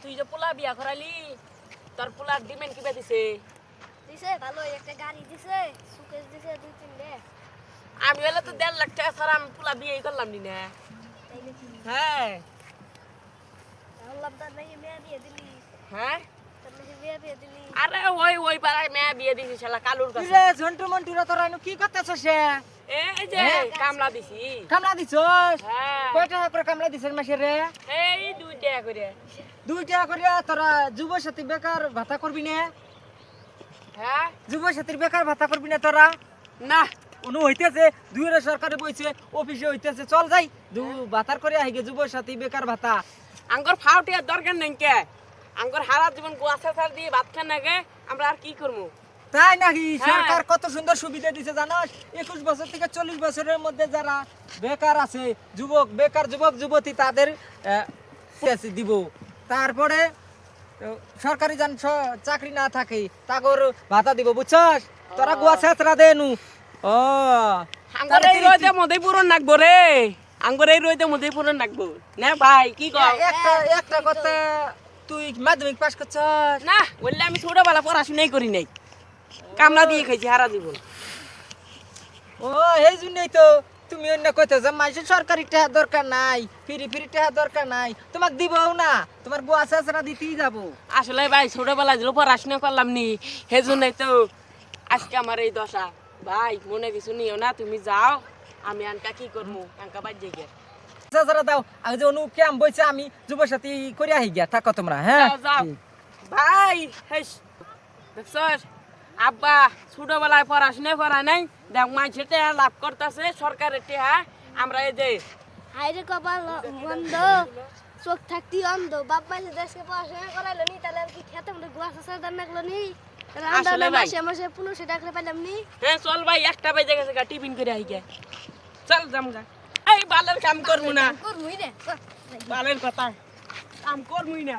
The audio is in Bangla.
তুই যে পোলা বিয়া করালি তোর পোলার ডিমেন্ড কিবা দিছে? দিছে ভালো একটা গাড়ি দিছে সুকেস দিছে 2-3 আমি হলে তো 1.5 লাখ টাকা ছাড়া আমি পোলা বিয়ে করলাম নি না। তাই নাকি হ্যাঁ আল্লাহ তার নাকি মেয়ে বিয়ে দিলি হ্যাঁ তার নাকি বিয়ে বিয়ে দিলি আরে ওই পাড়ায় মেয়ে বিয়ে দিছি শালা কালুর কাছে। রে ঝন্টু মন্টুরা তোরা এনু কি করতেছস সে এই যে কামলা দিছি। কামলা দিছস হ্যাঁ কয় টাকা করে কামলা দিছস মাসে রে এই 2 টাকা করে। 2 টাকা করে তোরা যুব সাথী বেকার ভাতা করবি না হ্যাঁ যুব সাথীর বেকার ভাতা করবি না তোরা না অনু হইতেছে দুইরে সরকারে বইছে অফিসে হইতেছে চল যাই ভাতার করে আইগে যুব সাথী বেকার ভাতা আঙ্গর ফাউটিয়ার দরকার নাই কে আঙ্গর হারা জীবন গোয়া ছাড় দিয়ে ভাত খান নাগে আমরা আর কি করবো? তাই নাকি হ্যাঁ। সরকার কত সুন্দর সুবিধা দিছে জানোস 21 বছর থেকে 40 বছরের মধ্যে যারা বেকার আছে বেকার যুবক যুবতী তাদের দিব তারপরে সরকারি চাকরি না থাকে তাগর ভাতা দিব বুঝছস তোরা গোয়া ছেত্রা দেনু ও আঙ্গর এই রইতে মধ্যে পূরণ নাকবো রে আঙ্গর এই রইতে মধ্যে পূরণ নাকবো না ভাই কি কও? একটা কথা তুই মাধ্যমিক পাস করছস না বললে আমি ছোটবেলা পড়াশোনাই করি নাই কামলা দিয়ে খাইছি হারা জীবন। ও এই জন্যই তো তুমি অন্য কইতে যে মাইসের সরকারি টাকা দরকার নাই ফ্রি টাকা দরকার নাই তোমাকে দিবও না তোমার গোয়া ছেত্রা দিতেই যাবো আসলে ভাই ছোটবেলা যে পড়াশোনা করলাম নি সেজন্যই তো আজকে আমার এই দশা। ভাই মনে কিছু নিও না, তুমি যাও, আমি আনকা কি করবো আনকা বাদ যাই গিয়া। ছেত্রা দাও আগে যে অনু ক্যাম্প বইছে আমি যুব সাথী করে আহি গিয়া থাকো তোমরা হ্যাঁ যাও, যাও। ভাই হেস দেখছস আব্বা ছোটবেলায় পড়াশোনা করা নাই দেখ মাঝে টেহা লাভ করতেছে সরকারের টেহা আমরা এই যে হাইরে কপাল বন্ধ চোখ থাকতি অন্ধ বাপ মাসে দেশকে পড়াশোনা করাইলো নি তাহলে আর কি খেতে আমরা গুয়া চাষার দান লাগলো নি তাহলে আমরা আসলে ভাই। মাসে মাসে 1500 টাকা করে পাইলাম নি হ্যাঁ চল ভাই একটা বেজে গেছে গা টিফিন করে আই গিয়া চল যাম গা। এই বালের কাম করবো না করবই রে বালের কথা কাম করবই না।